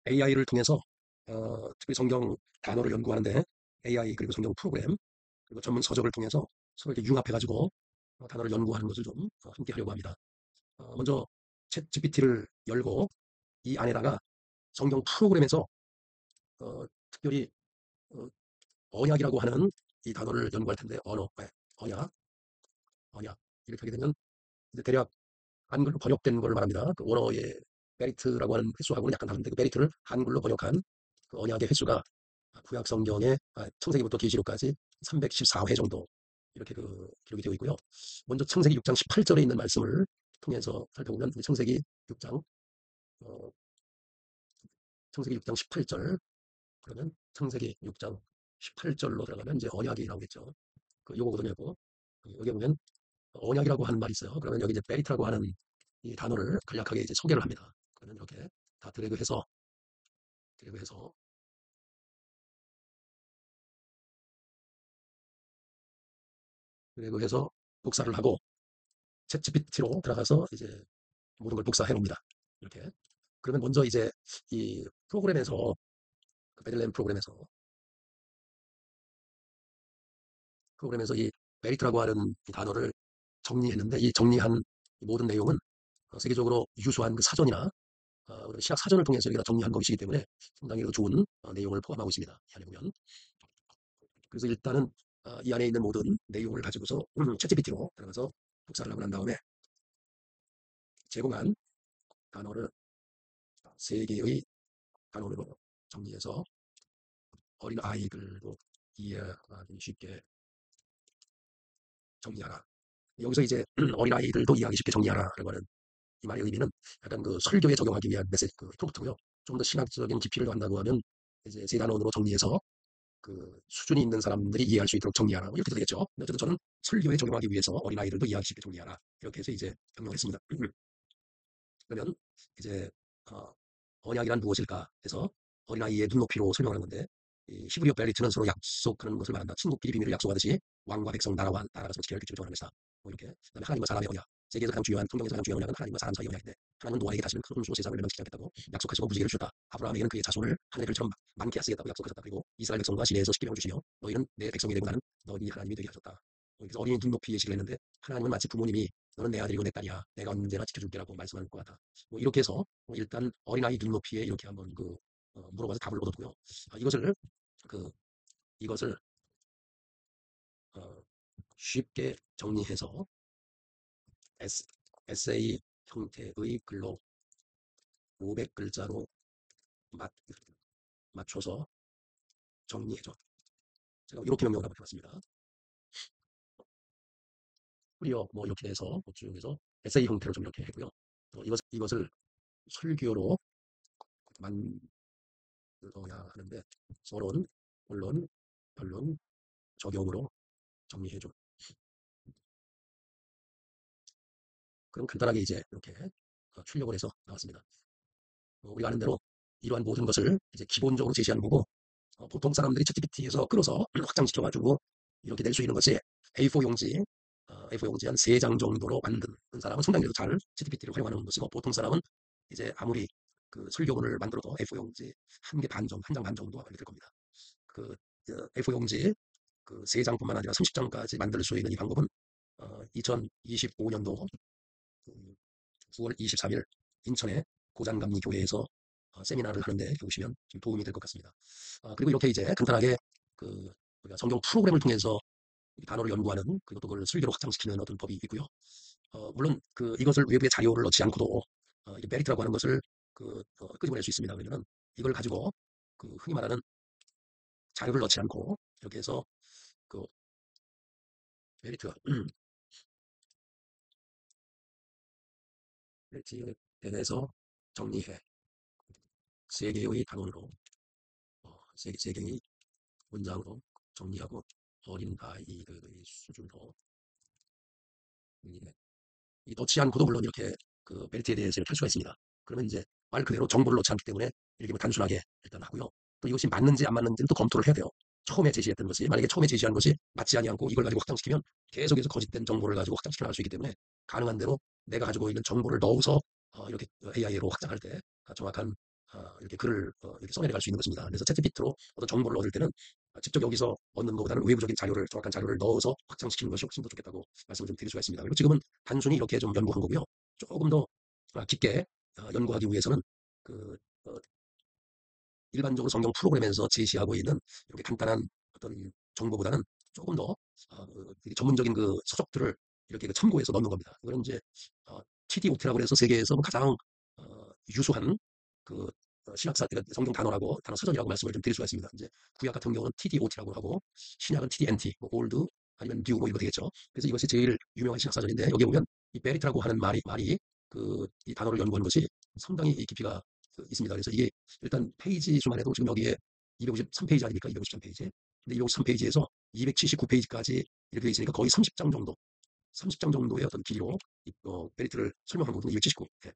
AI를 통해서 특별히 성경 단어를 연구하는데 AI 그리고 성경 프로그램 그리고 전문 서적을 통해서 서로 이렇게 융합해가지고 단어를 연구하는 것을 좀 함께 하려고 합니다. 먼저 챗 GPT를 열고 이 안에다가 성경 프로그램에서 특별히 어, 언약이라고 하는 이 단어를 연구할 텐데 언약, 언약 이렇게 하게 되면 이제 대략 한글로 번역된 걸 말합니다. 그 원어의 베리트라고 하는 횟수하고는 약간 다른데 그 베리트를 한글로 번역한 그 언약의 횟수가 구약 성경의 창세기부터 계시록까지 314회 정도 이렇게 그 기록이 되어 있고요. 먼저 창세기 6장 18절에 있는 말씀을 통해서 살펴보면 창세기 6장 어, 창세기 6장 18절 그러면 창세기 6장 18절로 들어가면 이제 언약이 나오겠죠. 그 요거거든요. 요거. 여기 보면 언약이라고 하는 말이 있어요. 그러면 여기 이제 베리트라고 하는 이 단어를 간략하게 이제 소개를 합니다. 그러면 이렇게 다 드래그해서 드래그해서 복사를 하고 챗 GPT로 들어가서 이제 모든 걸 복사해 놉니다. 이렇게. 그러면 먼저 이제 이 프로그램에서 그 베들레헴 프로그램에서 이 메리트라고 하는 이 단어를 정리했는데 이 정리한 이 모든 내용은 세계적으로 유수한 그 사전이나 신약 사전을 통해서 여기다 정리한 것이기 때문에 상당히 그 좋은 내용을 포함하고 있습니다. 이 안에 보면. 그래서 일단은 이 안에 있는 모든 내용을 가지고서 챗GPT로 들어가서 복사를 하고 난 다음에 제공한 단어를 세 개의 단어로 정리해서 어린 아이들도 이해하기 쉽게 정리하라. 여기서 이제 어린아이들도 이해하기 쉽게 정리하라라고 하는 이 말의 의미는 약간 그 설교에 적용하기 위한 메시지, 그 프롬프트고요. 좀 더 신학적인 깊이를 한다고 하면 이제 세 단원으로 정리해서 그 수준이 있는 사람들이 이해할 수 있도록 정리하라. 뭐 이렇게 되겠죠. 어쨌든 저는 설교에 적용하기 위해서 어린아이들도 이해하기 쉽게 정리하라. 이렇게 해서 이제 명령을 했습니다. 그러면 이제 어, 언약이란 무엇일까 해서 어린아이의 눈높이로 설명하는 건데 이 히브리어 베리트는 서로 약속하는 것을 말한다. 친구끼리 비밀을 약속하듯이 왕과 백성, 나라가 서로 지켜야 할 규칙을 정하는 것이다. 뭐 이렇게. 그다음에 하나님과 사람의 언약. 세계에서 가장 중요한 성경에서 가장 중요한 언약은 하나님과 사람 사이의 언약인데 하나님은 노아에게 다시는 큰 홍수로 세상을 멸망시키지 않겠다고 약속하시고 무지개를 주셨다. 아브라함에게는 그의 자손을 하늘의 별처럼 많게 하시겠다고 약속하셨다. 그리고 이스라엘 백성과 시내에서 십계명을 주시며 너희는 내 백성이 되고 나는 너희 하나님이 되게 하셨다. 그래서 어린이 눈높이 예시를 했는데 하나님은 마치 부모님이 너는 내 아들이고 내 딸이야. 내가 언제나 지켜줄게라고 말씀하는 것 같다. 뭐 이렇게 해서 일단 어린아이 눈높이에 이렇게 한번 물어봐서 답을 얻었고요. 이것을 그 이것을 어, 쉽게 정리해서 에세이 형태의 글로 500글자로 맞춰서 정리해줘. 제가 이렇게 명령을 한번 해봤습니다. 뿌리어 뭐 이렇게 해서 쭉 해서 에세이 형태로 좀 이렇게 했고요. 이것을 설교로 만들어야 하는데 서론, 본론, 변론, 적용으로 정리해줘. 그럼 간단하게 이제 이렇게 출력을 해서 나왔습니다. 우리가 아는 대로 이러한 모든 것을 이제 기본적으로 제시하는 거고 보통 사람들이 챗GPT에서 끌어서 확장시켜가지고 이렇게 낼 수 있는 것이 A4 용지, A4 용지 한 3장 정도로 만드는 사람은 상당히 잘 챗GPT를 활용하는 것이고 보통 사람은 이제 아무리 그 설교문을 만들어도 A4 용지 한 개 반 정도, 한 장 반 정도 이렇게 될 겁니다. 그 A4 용지 그 3장뿐만 아니라 30장까지 만들 수 있는 이 방법은 2025년도 9월 23일 인천의 고잔감리교회에서 세미나를 하는데 오시면 좀 도움이 될 것 같습니다. 그리고 이렇게 이제 간단하게 그 우리가 성경 프로그램을 통해서 단어를 연구하는 그리고 또 그걸 설계로 확장시키는 어떤 법이 있고요. 물론 이것을 외부의 자료를 넣지 않고도 이 메리트라고 하는 것을 끄집어낼 수 있습니다. 왜냐면 이걸 가지고 흔히 말하는 자료를 넣지 않고 이렇게 해서 그 메리트가 메리트에 대해서 정리해 세 개의 단원으로 세 개의 문장으로 정리하고 어린 아이들의 수준으로 이 넣지 않고도 물론 이렇게 그 벨트에 대해서 이렇게 할 수가 있습니다. 그러면 이제 말 그대로 정보를 넣지 않기 때문에 이렇게 뭐 단순하게 일단 하고요. 또 이것이 맞는지 안 맞는지는 또 검토를 해야 돼요. 처음에 제시했던 것이 만약에 처음에 제시한 것이 맞지 아니않고 이걸 가지고 확장시키면 계속해서 거짓된 정보를 가지고 확장시켜 나갈 수 있기 때문에 가능한 대로 내가 가지고 있는 정보를 넣어서 이렇게 AI로 확장할 때 정확한 이렇게 글을 이렇게 써내려갈 수 있는 것입니다. 그래서 챗GPT로 어떤 정보를 얻을 때는 직접 여기서 얻는 것보다는 외부적인 자료를 정확한 자료를 넣어서 확장시키는 것이 훨씬 더 좋겠다고 말씀을 좀 드릴 수가 있습니다. 그리고 지금은 단순히 이렇게 좀 연구한 거고요. 조금 더 깊게 연구하기 위해서는 그 어, 일반적으로 성경 프로그램에서 제시하고 있는 이렇게 간단한 어떤 정보보다는 조금 더 전문적인 그 서적들을 이렇게 그 참고해서 넣는 겁니다. 이거는 이제 TDOT라고 해서 세계에서 가장 유수한 그 신학사 그러니까 성경 단어라고 단어 사전이라고 말씀을 좀 드릴 수가 있습니다. 이제 구약 같은 경우는 TDOT라고 하고 신약은 TDNT, 뭐 올드 아니면 뉴 뭐 이거 되겠죠. 그래서 이것이 제일 유명한 신학 사전인데 여기 보면 이 베리트라고 하는 말이 그 이 단어를 연구한 것이 상당히 이 깊이가 있습니다. 그래서 이게 일단 페이지 수만 해도 지금 여기에 253페이지 아닙니까? 253페이지. 근데 253페이지에서 279페이지까지 이렇게 되어 있으니까 거의 30장 정도, 30장 정도의 어떤 길이로 베리트를 설명한 부분은 279. 예.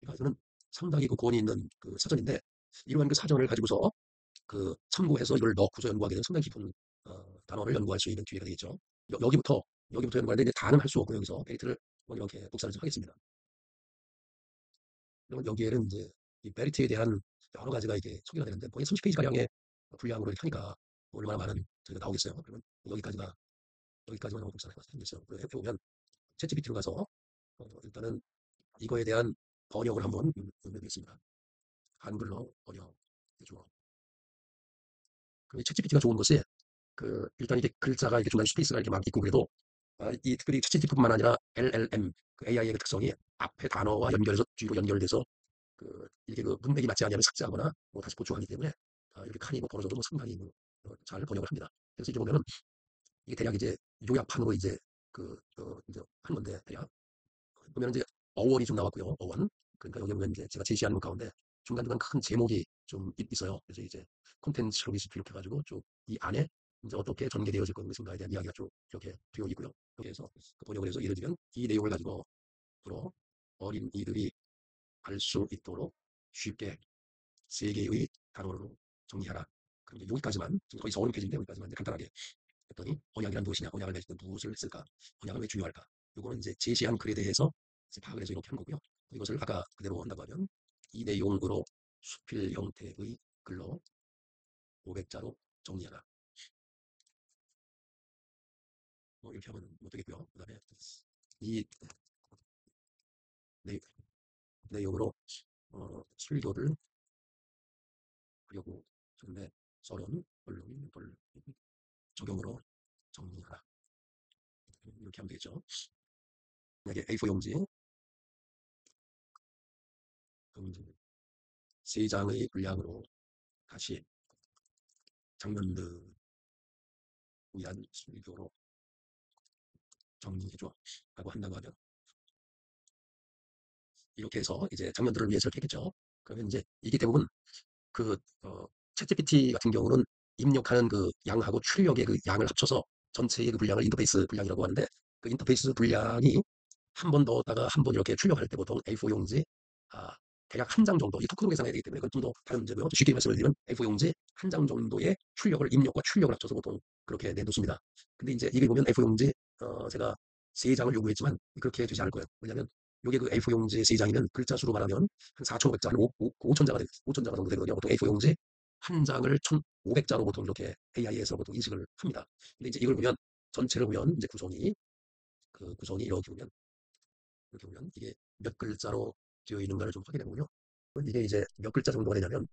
그러니까 저는 상당히 그 권위 있는 그 사전인데 이러한 그 사전을 가지고서 그 참고해서 이걸 넣고서 연구하게 되면 상당히 깊은 단어를 연구할 수 있는 기회가 되겠죠. 여기부터 연구하는데 이제 다는 할 수 없고 여기서 베리트를 뭐 이렇게 복사를 좀 하겠습니다. 그러면 여기에는 이제 이 베리트에 대한 여러 가지가 이게 소개가 되는데 거의 30페이지 가량의 분량으로 이렇게 하니까 얼마나 많은 저희가 나오겠어요. 그러면 여기까지만 하고 복사를 해봤어요. 해보면 챗GPT로 가서 일단은 이거에 대한 번역을 한번 해보겠습니다. 한글로 번역해줘. 그 챗GPT가 좋은 것이 일단 이게 글자가 이렇게 중간에 스페이스가 이렇게 막 있고 그래도 이 특별히 챗GPT뿐만 아니라 LLM 그 AI의 그 특성이 앞에 단어와 연결해서 뒤로 연결돼서 이게 그 문맥이 맞지 않으면 삭제하거나 뭐 다시 보충하기 때문에 이렇게 칸이 뭐 벌어져도 뭐 상당히 잘 번역을 합니다. 그래서 이제 보면은 이게 대략 이제 요약판으로 이제 이제 한 건데 대략 보면 이제 어원이 좀 나왔고요. 어원. 그러니까 여기 보면 이제 제가 제시하는 것 가운데 중간중간 큰 제목이 좀 있어요. 그래서 이제 콘텐츠 서비스 이렇게 해가지고 쭉 이 안에 이제 어떻게 전개되어질 것인가에 대한 이야기가 쭉 이렇게 되어 있고요. 여기에서 그 번역을 해서 예를 들면 이 내용을 가지고 주로 어린이들이 알 수 있도록 쉽게 세 개의 단어로 정리하라. 그럼 이제 여기까지만 지금 거의 4, 5페이지인데 여기까지만 이제 간단하게 했더니 언약이란 무엇이냐, 언약을 맺을 때 무엇을 쓸까, 언약은 왜 중요할까. 요거는 이제 제시한 글에 대해서 이제 파악을 해서 이렇게 한 거고요. 이것을 아까 그대로 한다고 하면 이 내용으로 수필 형태의 글로 500자로 정리하라. 뭐 이렇게 하면 뭐 되겠고요. 그 다음에 이 내, 내용으로 설교를 하려고 하는데 서론, 본론, 적용으로 정리하라. 이렇게 하면 되겠죠. 만약에 A4 용지 세 장의 분량으로 다시 장면들을 위한 설교로 정리해줘 라고 한다고 하면 이렇게 해서 이제 장면들을 위해서 이렇게 했겠죠. 그러면 이제 이게 대부분 그 챗GPT 같은 경우는 입력하는 그 양하고 출력의 그 양을 합쳐서 전체의 그 분량을 인터페이스 분량이라고 하는데 그 인터페이스 분량이 한 번 넣었다가 한 번 이렇게 출력할 때 보통 A4 용지 아, 대략 한 장 정도 이 토크로 계산해야 되기 때문에 그건 좀 더 다른 문제고요. 쉽게 말씀을 드리면 A4 용지 한 장 정도의 출력을 입력과 출력을 합쳐서 보통 그렇게 내놓습니다. 근데 이제 이게 보면 A4 용지 제가 세 장을 요구했지만 그렇게 되지 않을 거예요. 왜냐하면 요게 그 A4 용지 세 장이면 글자 수로 말하면 한 4,500자, 한 5,000자가 되겠 5,000자가 정도 되거든요. 보통 A4 용지 한 장을 1,500자로 보통 이렇게 AI에서 보통 인식을 합니다. 근데 이제 이걸 보면 전체를 보면 이제 구성이 이렇게 보면 이게 몇 글자로 되어 있는가를 좀 확인해 보면요. 이게 이제 몇 글자 정도가 되냐면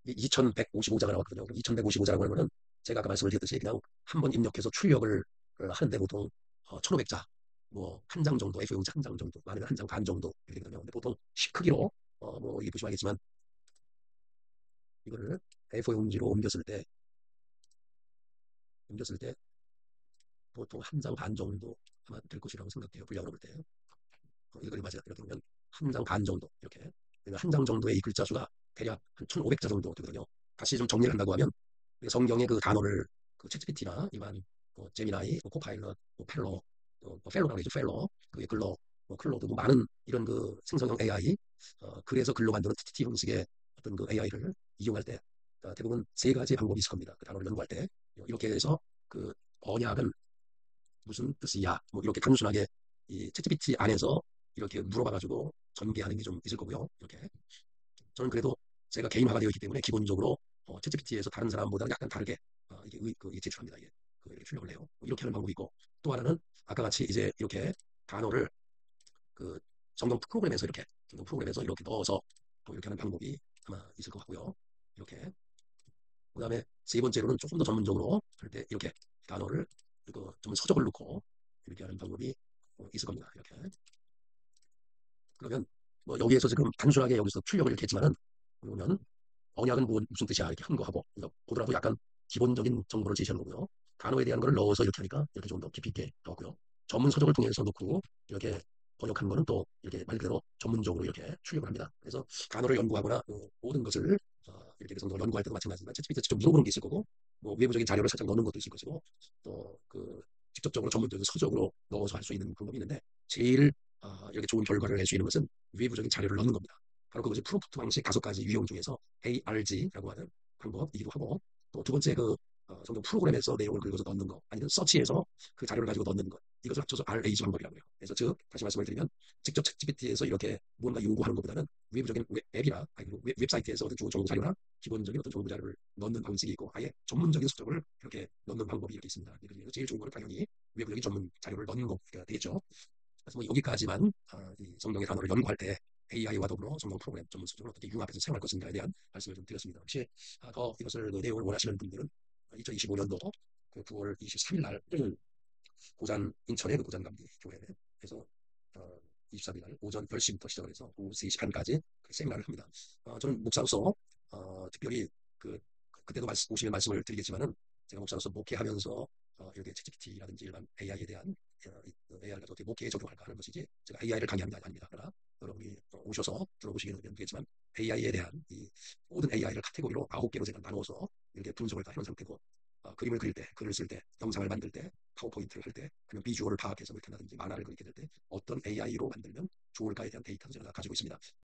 2155자가 나왔거든요. 2155자라고 하면은 제가 아까 말씀을 드렸듯이 그냥 한 번 입력해서 출력을 하는데 보통 1500자 뭐 한 장 정도 F 용지 한 장 정도 많으면 한 장 반 정도 이렇게 되거든요. 근데 보통 크기로 뭐 이게 보시면 알겠지만 이거를 A4 용지로 옮겼을 때 보통 한 장 반 정도 아마 될 것이라고 생각해요. 분량으로 볼 때. 이걸 맞아요. 이렇게 보면 한 장 반 정도 이렇게 그러니까 한 장 정도의 이 글자 수가 대략 한 1,500자 정도 되거든요. 다시 좀 정리를 한다고 하면 성경의 그 단어를 그 챗GPT나 일반 제미나이, 코파일럿, 펠로, 펠로라고 하죠. 펠로, 그 글로, 클로드, 뭐 많은 이런 그 생성형 AI, 그래서 글로 만드는 TTT 형식의 어떤 그 AI를 이용할 때 대부분 세 가지 방법이 있을 겁니다. 그 단어를 연구할 때 이렇게 해서 그 언약은 무슨 뜻이야? 뭐 이렇게 단순하게 이 챗GPT 안에서 이렇게 물어봐가지고 전개하는 게 좀 있을 거고요. 이렇게. 저는 그래도 제가 개인화가 되어 있기 때문에 기본적으로 챗GPT에서 다른 사람보다는 약간 다르게 이게 제출합니다. 이렇게 출력을 해요. 뭐 이렇게 하는 방법이 있고 또 하나는 아까 같이 이제 이렇게 단어를 그 정정 프로그램에서 이렇게 넣어서 또 이렇게 하는 방법이 아마 있을 것 같고요. 이렇게 그다음에 세 번째로는 조금 더 전문적으로 할 때 이렇게 단어를 좀 서적을 넣고 이렇게 하는 방법이 있을 겁니다. 이렇게 그러면 뭐 여기에서 지금 단순하게 여기서 출력을 이렇게 했지만은 그러면 언약은 무슨 뜻이야 이렇게 한 거 하고 보더라도 약간 기본적인 정보를 제시하는 거고요. 단어에 대한 거를 넣어서 이렇게 하니까 이렇게 좀 더 깊이 있게 나왔고요. 전문 서적을 통해서 넣고 이렇게 번역한 거는 또 이렇게 말 그대로 전문적으로 이렇게 출력을 합니다. 그래서 단어를 연구하거나 모든 것을 이렇게 해서 연구할 때도 마찬가지지만 챗GPT에 직접 물어보는 게 있을 거고 뭐 외부적인 자료를 살짝 넣는 것도 있을 것이고 또 직접적으로 전문적인 서적으로 넣어서 할 수 있는 방법이 있는데 제일 이렇게 좋은 결과를 낼 수 있는 것은 외부적인 자료를 넣는 겁니다. 바로 그것이 프롬프트 방식 5가지 유형 중에서 ARG라고 하는 방법이기도 하고 또 두 번째 성경 프로그램에서 내용을 긁어서 넣는 거 아니면 서치에서 그 자료를 가지고 넣는 것 이것을 합쳐서 RAG 방법이라고 해요. 그래서 즉 다시 말씀을 드리면 직접 챗GPT에서 이렇게 무언가 요구하는 것보다는 외부적인 앱이나 아니면 웹사이트에서 어떤 좋은 정보 자료나 기본적인 어떤 정보 자료를 넣는 방식이 있고 아예 전문적인 수정을 이렇게 넣는 방법이 이렇게 있습니다. 그래서 제일 좋은 건 당연히 외부적인 전문 자료를 넣는 거가 되겠죠. 그래서 뭐 여기까지만 이 성경의 단어를 연구할 때 AI와 더불어 성경 프로그램 전문 수준을 어떻게 융합해서 사용할 것인가에 대한 말씀을 좀 드렸습니다. 혹시 더 이것을 내용을 원하시는 분들은 2025년도 9월 23일 날 고잔 인천의 고잔감리 교회에서 24일 날 오전 10시부터 시작을 해서 오후 3시 반까지 세미나를 합니다. 저는 목사로서 특별히 그때도 오시면 말씀을 드리겠지만은 제가 목사로서 목회하면서 이렇게 챗GPT라든지 일반 AI에 대한 AI를 어떻게 목회에 적용할까 하는 것이지 제가 AI를 강의하는 게 아닙니다. 그러나 여러분이 오셔서 들어보시기는 되겠지만 AI에 대한 이 모든 AI를 카테고리로 9개로 제가 나누어서 이렇게 분석을 다 해놓은 상태고 그림을 그릴 때, 글을 쓸 때, 영상을 만들 때, 파워포인트를 할 때, 아니면 비주얼을 파악해서 그렇게 한다든지 만화를 그리게 될 때 어떤 AI로 만들면 좋을까에 대한 데이터도 제가 가지고 있습니다.